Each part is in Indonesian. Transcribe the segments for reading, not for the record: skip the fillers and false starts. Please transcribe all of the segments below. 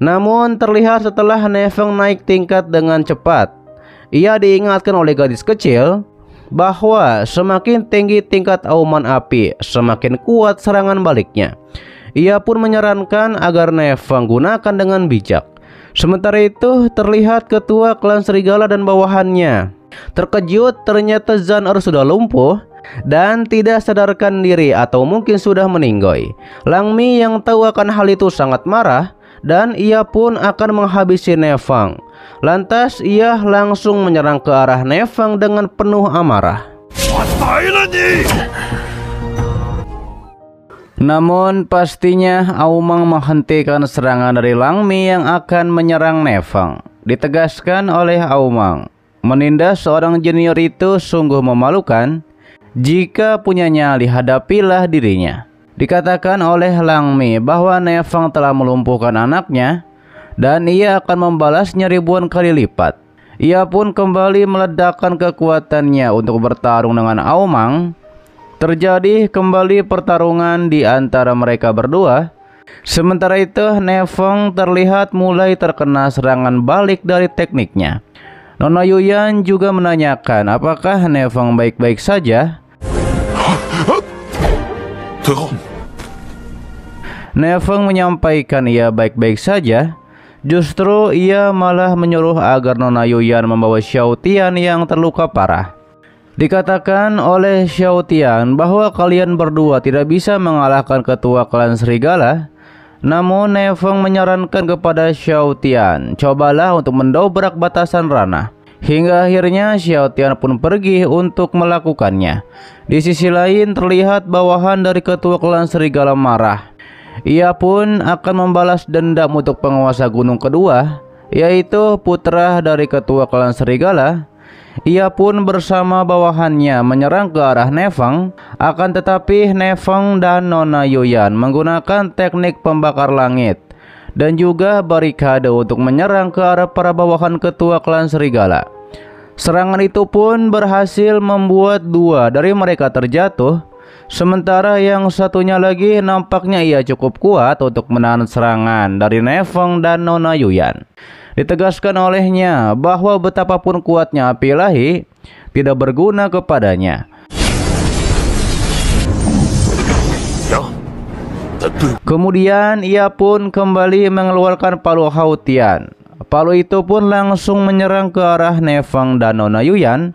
Namun terlihat setelah Nefeng naik tingkat dengan cepat, ia diingatkan oleh gadis kecil bahwa semakin tinggi tingkat auman api, semakin kuat serangan baliknya. Ia pun menyarankan agar Nefeng gunakan dengan bijak. Sementara itu terlihat ketua klan serigala dan bawahannya terkejut ternyata Zhan-Er sudah lumpuh dan tidak sadarkan diri atau mungkin sudah meninggoy. Lang Mi yang tahu akan hal itu sangat marah dan ia pun akan menghabisi Nefeng. Lantas ia langsung menyerang ke arah Nefeng dengan penuh amarah. Namun pastinya Aomang menghentikan serangan dari Lang Mi yang akan menyerang Nefeng. Ditegaskan oleh Aomang, menindas seorang junior itu sungguh memalukan. Jika punya nyali, hadapilah dirinya. Dikatakan oleh Lang Mi bahwa Nefeng telah melumpuhkan anaknya dan ia akan membalasnya ribuan kali lipat. Ia pun kembali meledakkan kekuatannya untuk bertarung dengan Aomang. Terjadi kembali pertarungan di antara mereka berdua. Sementara itu Nefeng terlihat mulai terkena serangan balik dari tekniknya. Nona Yuyan juga menanyakan apakah Nefeng baik-baik saja. Nefeng menyampaikan ia baik-baik saja. Justru ia malah menyuruh agar Nona Yuyan membawa Xiao Tian yang terluka parah. Dikatakan oleh Xiao Tian bahwa kalian berdua tidak bisa mengalahkan ketua klan serigala. Namun Nefeng menyarankan kepada Xiao Tian, cobalah untuk mendobrak batasan ranah. Hingga akhirnya Xiao Tian pun pergi untuk melakukannya. Di sisi lain terlihat bawahan dari ketua klan serigala marah. Ia pun akan membalas dendam untuk penguasa gunung kedua, yaitu putra dari ketua klan serigala. Ia pun bersama bawahannya menyerang ke arah Nefeng. Akan tetapi Nefeng dan Nona Yuyan menggunakan teknik pembakar langit dan juga barikade untuk menyerang ke arah para bawahan ketua klan serigala. Serangan itu pun berhasil membuat dua dari mereka terjatuh. Sementara yang satunya lagi nampaknya ia cukup kuat untuk menahan serangan dari Nefeng dan Nona Yuyan. Ditegaskan olehnya bahwa betapapun kuatnya api ilahi tidak berguna kepadanya. Kemudian ia pun kembali mengeluarkan palu Haotian. Palu itu pun langsung menyerang ke arah Nefeng dan Nona Yuyan.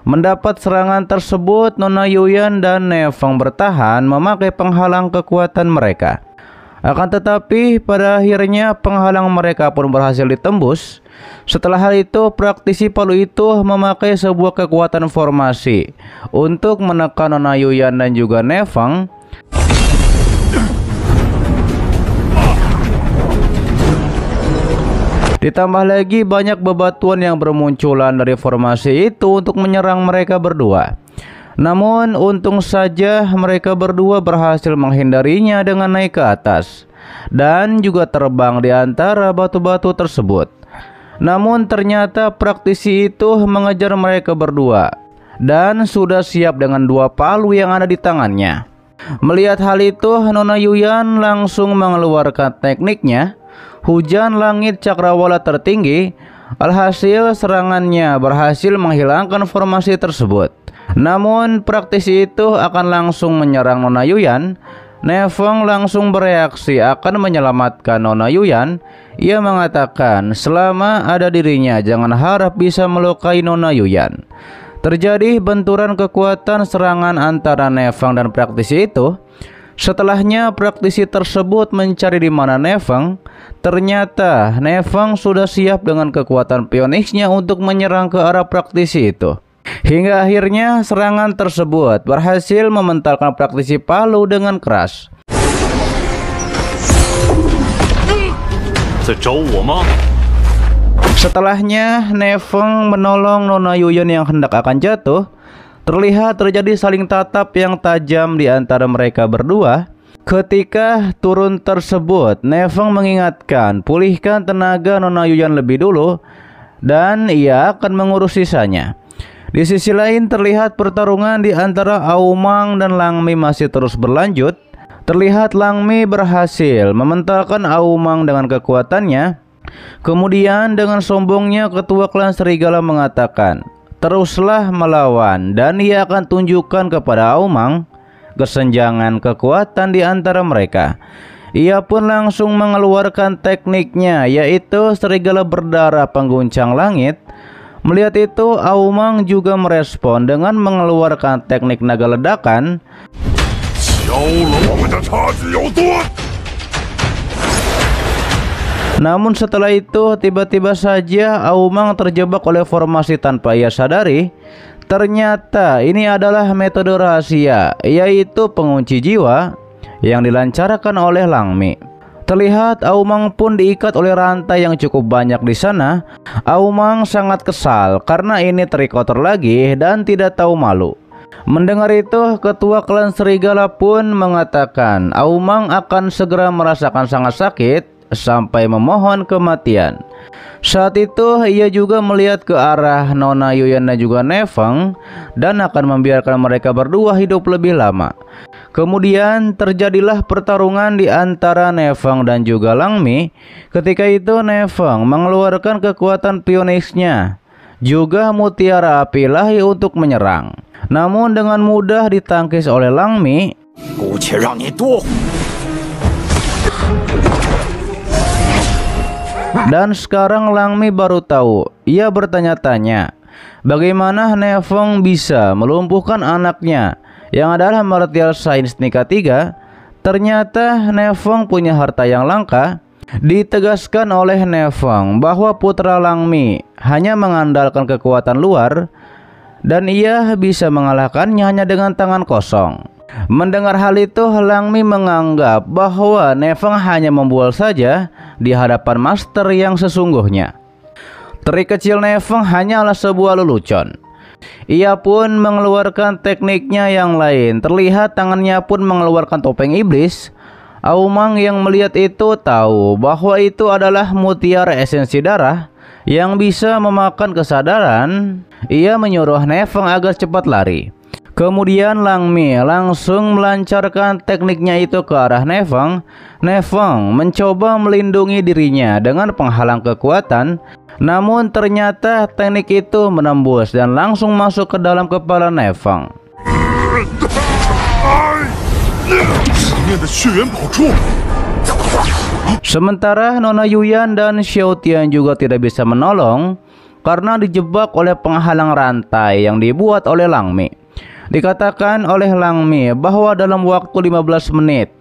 Mendapat serangan tersebut, Nona Yuyan dan Nefeng bertahan memakai penghalang kekuatan mereka. Akan tetapi pada akhirnya penghalang mereka pun berhasil ditembus. Setelah hal itu, praktisi palu itu memakai sebuah kekuatan formasi untuk menekan Nona Yuyan dan juga Nefeng. Ditambah lagi banyak bebatuan yang bermunculan dari formasi itu untuk menyerang mereka berdua. Namun untung saja mereka berdua berhasil menghindarinya dengan naik ke atas dan juga terbang di antara batu-batu tersebut. Namun ternyata praktisi itu mengejar mereka berdua dan sudah siap dengan dua palu yang ada di tangannya. Melihat hal itu, Nona Yuyan langsung mengeluarkan tekniknya, hujan langit cakrawala tertinggi. Alhasil serangannya berhasil menghilangkan formasi tersebut. Namun praktisi itu akan langsung menyerang Nona Yuyan. Nefeng langsung bereaksi akan menyelamatkan Nona Yuyan. Ia mengatakan selama ada dirinya jangan harap bisa melukai Nona Yuyan. Terjadi benturan kekuatan serangan antara Nefeng dan praktisi itu. Setelahnya praktisi tersebut mencari di mana Nefeng. Ternyata Nefeng sudah siap dengan kekuatan pionisnya untuk menyerang ke arah praktisi itu. Hingga akhirnya serangan tersebut berhasil mementalkan praktisi palu dengan keras. Setelahnya Nefeng menolong Nona Yuyan yang hendak akan jatuh. Terlihat terjadi saling tatap yang tajam di antara mereka berdua. Ketika turun tersebut, Nefeng mengingatkan pulihkan tenaga Nona Yuyan lebih dulu dan ia akan mengurus sisanya. Di sisi lain terlihat pertarungan di antara Aomang dan Lang Mi masih terus berlanjut. Terlihat Langmi berhasil mementalkan Aomang dengan kekuatannya. Kemudian dengan sombongnya ketua klan serigala mengatakan, teruslah melawan dan ia akan tunjukkan kepada Aomang kesenjangan kekuatan di antara mereka. Ia pun langsung mengeluarkan tekniknya, yaitu serigala berdarah pengguncang langit. Melihat itu, Aomang juga merespon dengan mengeluarkan teknik naga ledakan. Namun setelah itu tiba-tiba saja Aomang terjebak oleh formasi tanpa ia sadari. Ternyata ini adalah metode rahasia, yaitu pengunci jiwa yang dilancarkan oleh Langmi. Terlihat Aomang pun diikat oleh rantai yang cukup banyak di sana. Aomang sangat kesal karena ini trik kotor lagi dan tidak tahu malu. Mendengar itu, ketua klan serigala pun mengatakan Aomang akan segera merasakan sangat sakit sampai memohon kematian. Saat itu ia juga melihat ke arah Nona Yuyan dan juga Ne Feng dan akan membiarkan mereka berdua hidup lebih lama. Kemudian terjadilah pertarungan di antara Ne Feng dan juga Langmi. Ketika itu Ne Feng mengeluarkan kekuatan Phoenix-nya, juga mutiara api ilahi untuk menyerang. Namun dengan mudah ditangkis oleh Langmi. Dan sekarang Langmi baru tahu. Ia bertanya-tanya, bagaimana Ne Feng bisa melumpuhkan anaknya yang adalah martial science tingkat 3. Ternyata Ne Feng punya harta yang langka. Ditegaskan oleh Ne Feng bahwa putra Langmi hanya mengandalkan kekuatan luar dan ia bisa mengalahkannya hanya dengan tangan kosong. Mendengar hal itu, Langmi menganggap bahwa Ne Feng hanya membual saja di hadapan master yang sesungguhnya. Trik kecil Ne Feng hanyalah sebuah lelucon. Ia pun mengeluarkan tekniknya yang lain. Terlihat tangannya pun mengeluarkan topeng iblis. Aomang yang melihat itu tahu bahwa itu adalah mutiara esensi darah yang bisa memakan kesadaran. Ia menyuruh Ne Feng agar cepat lari. Kemudian Langmi langsung melancarkan tekniknya itu ke arah Ne Feng. Ne Feng mencoba melindungi dirinya dengan penghalang kekuatan. Namun ternyata teknik itu menembus dan langsung masuk ke dalam kepala Ne Feng. Sementara Nona Yuyan dan Xiao Tian juga tidak bisa menolong karena dijebak oleh penghalang rantai yang dibuat oleh Langmi. Dikatakan oleh Langmi bahwa dalam waktu 15 menit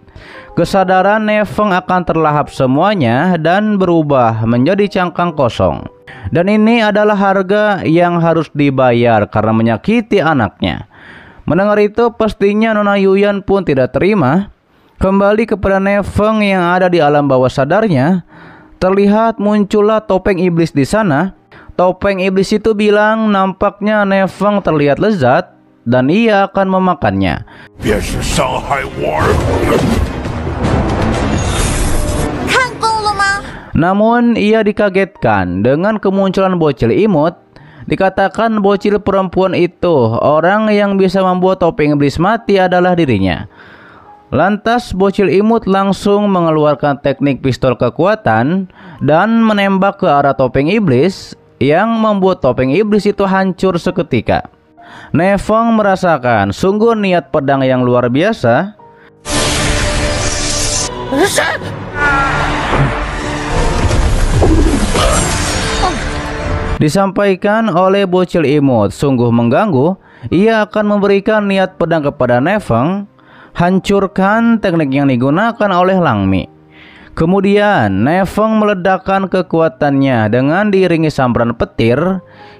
kesadaran Ne Feng akan terlahap semuanya dan berubah menjadi cangkang kosong. Dan ini adalah harga yang harus dibayar karena menyakiti anaknya. Mendengar itu pastinya Nona Yuyan pun tidak terima. Kembali kepada Ne Feng yang ada di alam bawah sadarnya, terlihat muncullah topeng iblis di sana. Topeng iblis itu bilang nampaknya Ne Feng terlihat lezat dan ia akan memakannya. Namun ia dikagetkan dengan kemunculan bocil imut. Dikatakan bocil perempuan itu orang yang bisa membuat topeng iblis mati adalah dirinya. Lantas bocil imut langsung mengeluarkan teknik pistol kekuatan dan menembak ke arah topeng iblis yang membuat topeng iblis itu hancur seketika. Ne Feng merasakan sungguh niat pedang yang luar biasa. Disampaikan oleh bocil imut sungguh mengganggu. Ia akan memberikan niat pedang kepada Ne Feng. Hancurkan teknik yang digunakan oleh Langmi. Kemudian Ne Feng meledakkan kekuatannya dengan diiringi sambaran petir,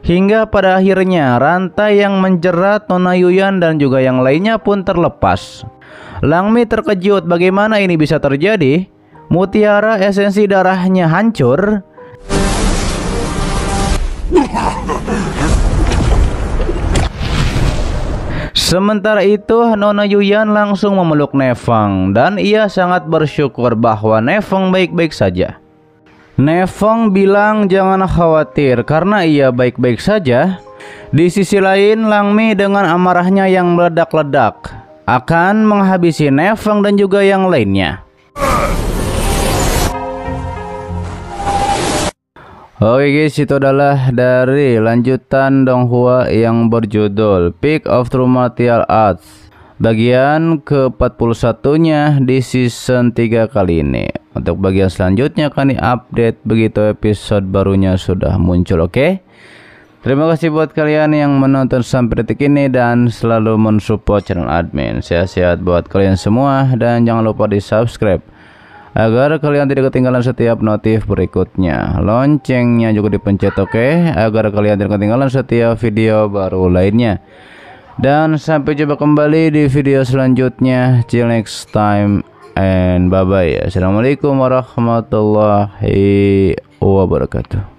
hingga pada akhirnya rantai yang menjerat Nona Yuyan dan juga yang lainnya pun terlepas. Langmi terkejut bagaimana ini bisa terjadi. Mutiara esensi darahnya hancur. Sementara itu Nona Yuyan langsung memeluk Ne Feng dan ia sangat bersyukur bahwa Ne Feng baik-baik saja. Ne Feng bilang jangan khawatir karena ia baik-baik saja. Di sisi lain Langmi dengan amarahnya yang meledak-ledak akan menghabisi Nefeng dan juga yang lainnya. Oke guys, itu adalah dari lanjutan Donghua yang berjudul Peak of True Martial Arts bagian ke-41-nya di season 3 kali ini. Untuk bagian selanjutnya akan update begitu episode barunya sudah muncul. Oke. Terima kasih buat kalian yang menonton sampai detik ini dan selalu mensupport channel admin. Sehat-sehat buat kalian semua dan jangan lupa di subscribe agar kalian tidak ketinggalan setiap notif berikutnya. Loncengnya juga dipencet, oke, agar kalian tidak ketinggalan setiap video baru lainnya. Dan sampai jumpa kembali di video selanjutnya. Till next time and bye bye. Assalamualaikum warahmatullahi wabarakatuh.